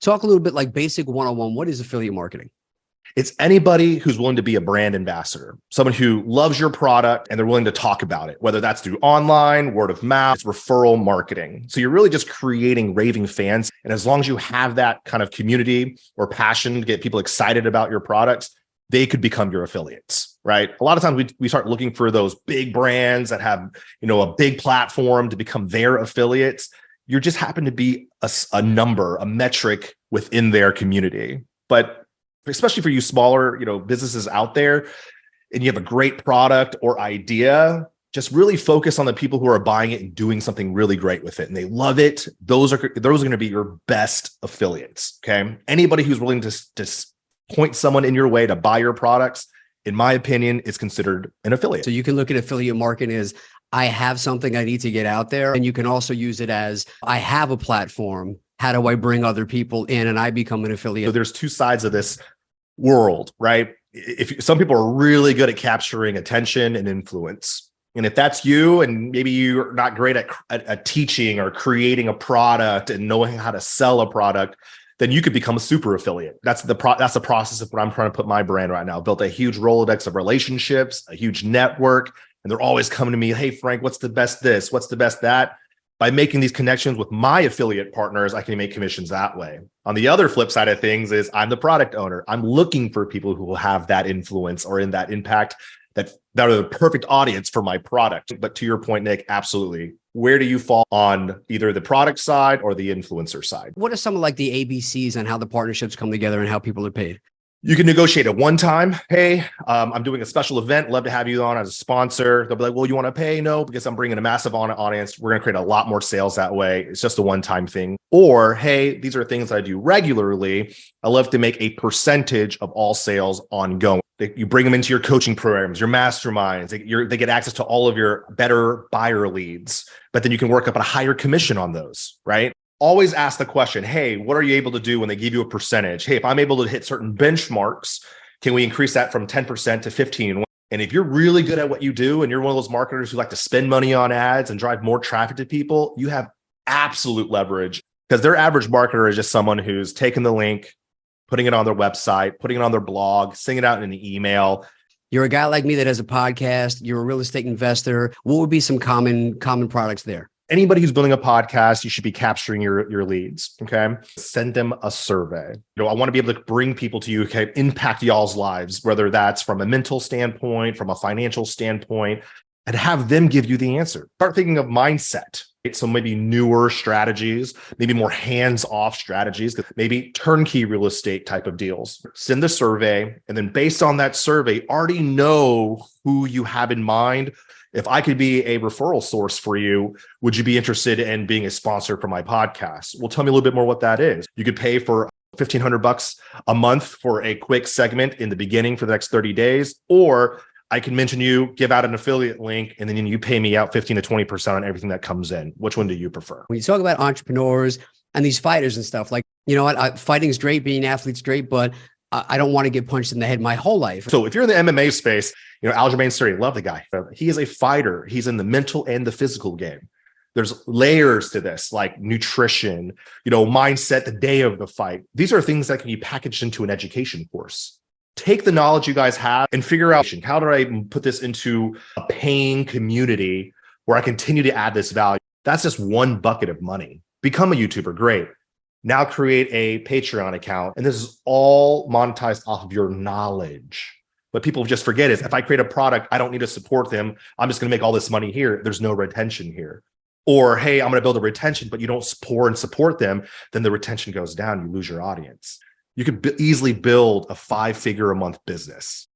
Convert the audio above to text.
Talk a little bit like basic 101. What is affiliate marketing? It's anybody who's willing to be a brand ambassador, someone who loves your product and they're willing to talk about it, whether that's through online, word of mouth, it's referral marketing. So you're really just creating raving fans. And as long as you have that kind of community or passion to get people excited about your products, they could become your affiliates, right? A lot of times we start looking for those big brands that have, a big platform to become their affiliates. You just happen to be a number, a metric within their community. But especially for you smaller, businesses out there, and you have a great product or idea, just really focus on the people who are buying it and doing something really great with it. And they love it. Those are going to be your best affiliates. Okay. Anybody who's willing to point someone in your way to buy your products, in my opinion, is considered an affiliate. So you can look at affiliate marketing as I have something I need to get out there. And you can also use it as I have a platform. How do I bring other people in and I become an affiliate? So there's two sides of this world, right? If some people are really good at capturing attention and influence, and if that's you, and maybe you're not great at teaching or creating a product and knowing how to sell a product, then you could become a super affiliate. That's the process of what I'm trying to put my brand right now. Built a huge Rolodex of relationships, a huge network, and they're always coming to me, hey, Frank, what's the best this? What's the best that? By making these connections with my affiliate partners, I can make commissions that way. On the other flip side of things is I'm the product owner. I'm looking for people who will have that influence or in that impact that are the perfect audience for my product. But to your point, Nick, absolutely. Where do you fall on either the product side or the influencer side? What are some of like the ABCs and how the partnerships come together and how people are paid? You can negotiate at one time. Hey, I'm doing a special event. Love to have you on as a sponsor. They'll be like, well, you want to pay? No, because I'm bringing a massive audience. We're going to create a lot more sales that way. It's just a one-time thing. Or, hey, these are things I do regularly. I love to make a percentage of all sales ongoing. You bring them into your coaching programs, your masterminds. They get access to all of your better buyer leads, but then you can work up a higher commission on those, right? Always ask the question, hey, what are you able to do when they give you a percentage? Hey, if I'm able to hit certain benchmarks, can we increase that from 10% to 15%? And if you're really good at what you do and you're one of those marketers who like to spend money on ads and drive more traffic to people, you have absolute leverage, because their average marketer is just someone who's taken the link, putting it on their website, putting it on their blog, sending it out in an email. You're a guy like me that has a podcast. You're a real estate investor. What would be some common products there? Anybody who's building a podcast, you should be capturing your leads. Okay. Send them a survey. I want to be able to bring people to you, okay, impact y'all's lives, whether that's from a mental standpoint, from a financial standpoint, and have them give you the answer. Start thinking of mindset. Right? So maybe newer strategies, maybe more hands-off strategies, maybe turnkey real estate type of deals. Send the survey, and then based on that survey, already know who you have in mind. If I could be a referral source for you, would you be interested in being a sponsor for my podcast? Well, tell me a little bit more what that is. You could pay for $1,500 a month for a quick segment in the beginning for the next 30 days, or I can mention you, give out an affiliate link, and then you pay me out 15 to 20% on everything that comes in. Which one do you prefer? When you talk about entrepreneurs and these fighters and stuff, like, you know what, fighting's great, being an athlete's great, but I don't want to get punched in the head my whole life. So if you're in the MMA space, Aljamain Sterling, love the guy. He is a fighter. He's in the mental and the physical game. There's layers to this, like nutrition, mindset the day of the fight. These are things that can be packaged into an education course. Take the knowledge you guys have and figure out, how do I put this into a paying community where I continue to add this value? That's just one bucket of money. Become a YouTuber, great. Now create a Patreon account. And this is all monetized off of your knowledge. What people just forget is if I create a product, I don't need to support them. I'm just going to make all this money here. There's no retention here. Or, hey, I'm going to build a retention, but you don't support them. Then the retention goes down. You lose your audience. You could easily build a 5-figure a month business.